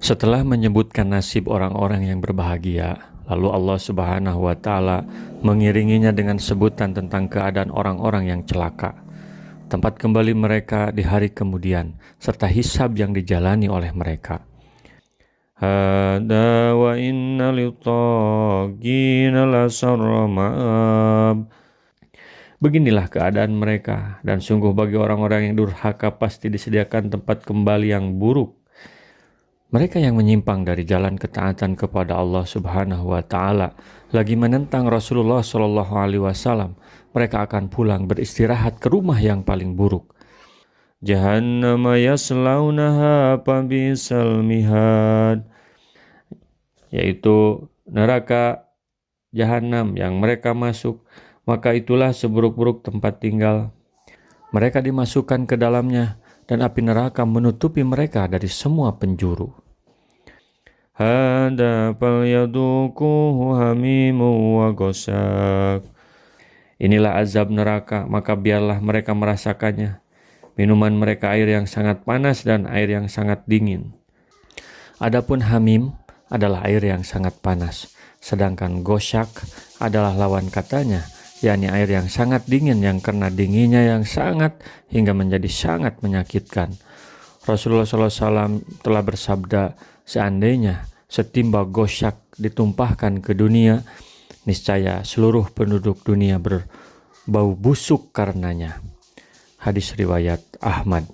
Setelah menyebutkan nasib orang-orang yang berbahagia, lalu Allah Subhanahu wa Ta'ala mengiringinya dengan sebutan tentang keadaan orang-orang yang celaka, tempat kembali mereka di hari kemudian, serta hisab yang dijalani oleh mereka. Hada wa inna lit-taghina lasarra ma'ab. Beginilah keadaan mereka, dan sungguh bagi orang-orang yang durhaka pasti disediakan tempat kembali yang buruk. Mereka yang menyimpang dari jalan ketaatan kepada Allah Subhanahu wa Ta'ala lagi menentang Rasulullah Shallallahu Alaihi Wasallam, mereka akan pulang beristirahat ke rumah yang paling buruk. Jahannam yaslaunaha fabisal mihad, yaitu neraka Jahannam yang mereka masuk, maka itulah seburuk-buruk tempat tinggal. Mereka dimasukkan ke dalamnya, dan api neraka menutupi mereka dari semua penjuru. Hada falyaduquhu hamimu wa ghasak. Inilah azab neraka, maka biarlah mereka merasakannya. Minuman mereka air yang sangat panas dan air yang sangat dingin. Adapun hamim adalah air yang sangat panas, sedangkan gosyak adalah lawan katanya, yakni air yang sangat dingin yang karena dinginnya yang sangat hingga menjadi sangat menyakitkan. Rasulullah SAW telah bersabda, seandainya setimba gosyak ditumpahkan ke dunia, niscaya seluruh penduduk dunia berbau busuk karenanya. Hadis riwayat Ahmad.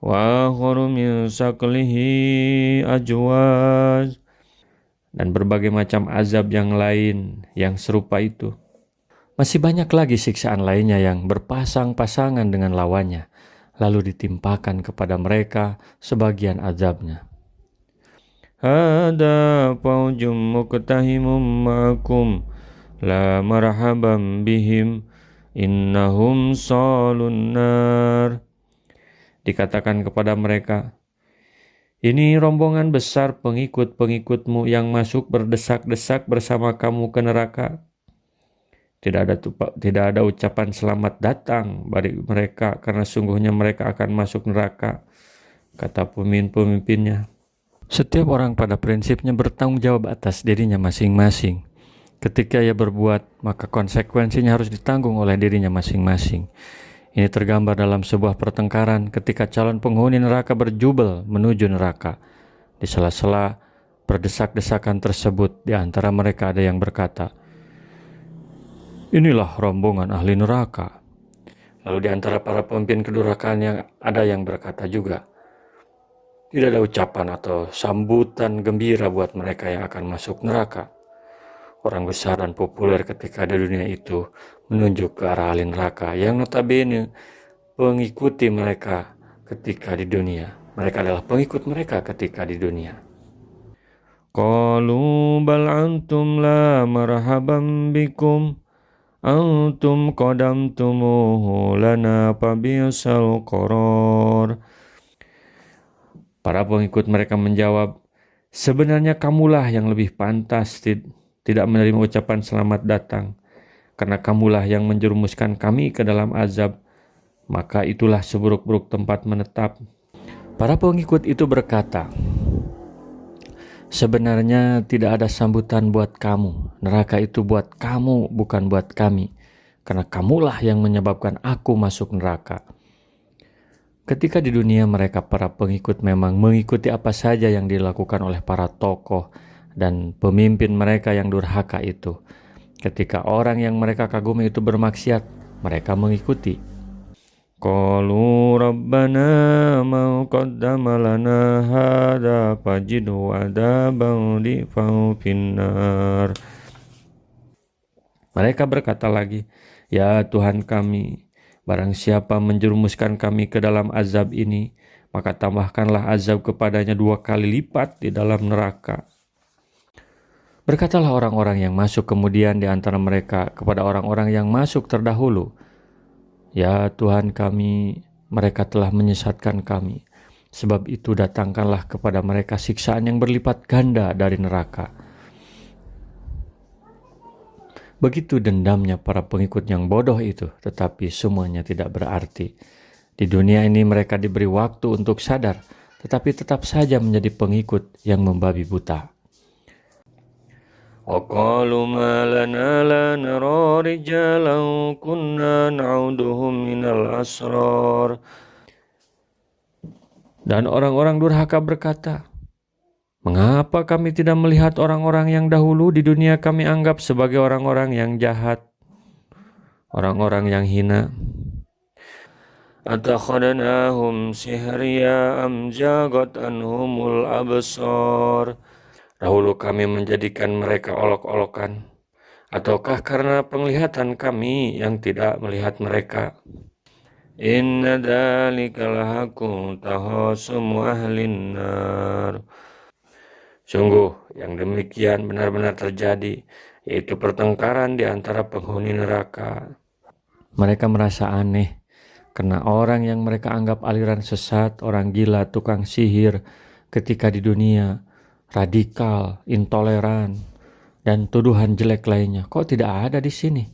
Wa akharu min saklihi ajwaz, dan berbagai macam azab yang lain yang serupa itu. Masih banyak lagi siksaan lainnya yang berpasang-pasangan dengan lawannya, lalu ditimpakan kepada mereka sebagian azabnya. Hada faujum muqtahimum ma'akum la marhaban bihim innahum salun nar. Dikatakan kepada mereka, ini rombongan besar pengikut-pengikutmu yang masuk berdesak-desak bersama kamu ke neraka. Tidak ada ucapan selamat datang bagi mereka, karena sungguhnya mereka akan masuk neraka, kata pemimpin-pemimpinnya. Setiap orang pada prinsipnya bertanggung jawab atas dirinya masing-masing. Ketika ia berbuat, maka konsekuensinya harus ditanggung oleh dirinya masing-masing. Ini tergambar dalam sebuah pertengkaran ketika calon penghuni neraka berjubel menuju neraka. Di sela-sela berdesak-desakan tersebut, di antara mereka ada yang berkata, inilah rombongan ahli neraka. Lalu di antara para pemimpin kedurhakaan yang ada yang berkata juga, tidak ada ucapan atau sambutan gembira buat mereka yang akan masuk neraka. Orang besar dan populer ketika di dunia itu menunjuk ke arah ahli neraka yang notabene mengikuti mereka ketika di dunia. Mereka adalah pengikut mereka ketika di dunia. Qalu bal antum la marhaban bikum antum qadamtumuhu lana fabisal qarar. Para pengikut mereka menjawab, sebenarnya kamulah yang lebih pantas tidak menerima ucapan selamat datang, karena kamulah yang menjerumuskan kami ke dalam azab, maka itulah seburuk-buruk tempat menetap. Para pengikut itu berkata, sebenarnya tidak ada sambutan buat kamu, neraka itu buat kamu bukan buat kami, karena kamulah yang menyebabkan aku masuk neraka. Ketika di dunia mereka para pengikut memang mengikuti apa saja yang dilakukan oleh para tokoh dan pemimpin mereka yang durhaka itu. Ketika orang yang mereka kagumi itu bermaksiat, mereka mengikuti. Qalu rabbana ma qaddama lana hadza fajidhu adaban difau finnar. Mereka berkata lagi, ya Tuhan kami, barang siapa menjerumuskan kami ke dalam azab ini, maka tambahkanlah azab kepadanya 2 kali lipat di dalam neraka. Berkatalah orang-orang yang masuk kemudian di antara mereka kepada orang-orang yang masuk terdahulu, ya Tuhan kami, mereka telah menyesatkan kami. Sebab itu datangkanlah kepada mereka siksaan yang berlipat ganda dari neraka. Begitu dendamnya para pengikut yang bodoh itu, tetapi semuanya tidak berarti. Di dunia ini mereka diberi waktu untuk sadar, tetapi tetap saja menjadi pengikut yang membabi buta. وَقَالُوا مَا لَنَا لَا نَرَى رِجَالًا كُنَّا نَعُدُّهُم مِّنَ الْأَشْرَارِ. Dan orang-orang durhaka berkata, mengapa kami tidak melihat orang-orang yang dahulu di dunia kami anggap sebagai orang-orang yang jahat, orang-orang yang hina? أَتَخَذْنَاهُمْ سِحْرِيًّا أَمْ زَاغَتْ عَنْهُمُ الْأَبْصَارُ. Dahulu kami menjadikan mereka olok-olokan, ataukah karena penglihatan kami yang tidak melihat mereka? Inna dzalika lahaqqun tahasumu ahlin nar. Sungguh yang demikian benar-benar terjadi, yaitu pertengkaran di antara penghuni neraka. Mereka merasa aneh karena orang yang mereka anggap aliran sesat, orang gila, tukang sihir ketika di dunia, radikal, intoleran, dan tuduhan jelek lainnya, kok tidak ada di sini?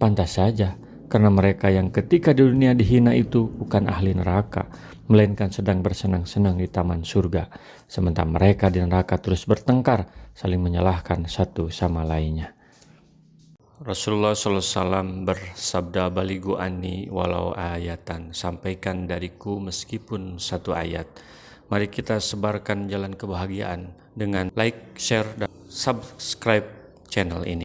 Pantas saja, karena mereka yang ketika di dunia dihina itu bukan ahli neraka, melainkan sedang bersenang-senang di taman surga, sementara mereka di neraka terus bertengkar, saling menyalahkan satu sama lainnya. Rasulullah SAW bersabda, baligu anni walau ayatan, sampaikan dariku meskipun satu ayat. Mari kita sebarkan jalan kebahagiaan dengan like, share, dan subscribe channel ini.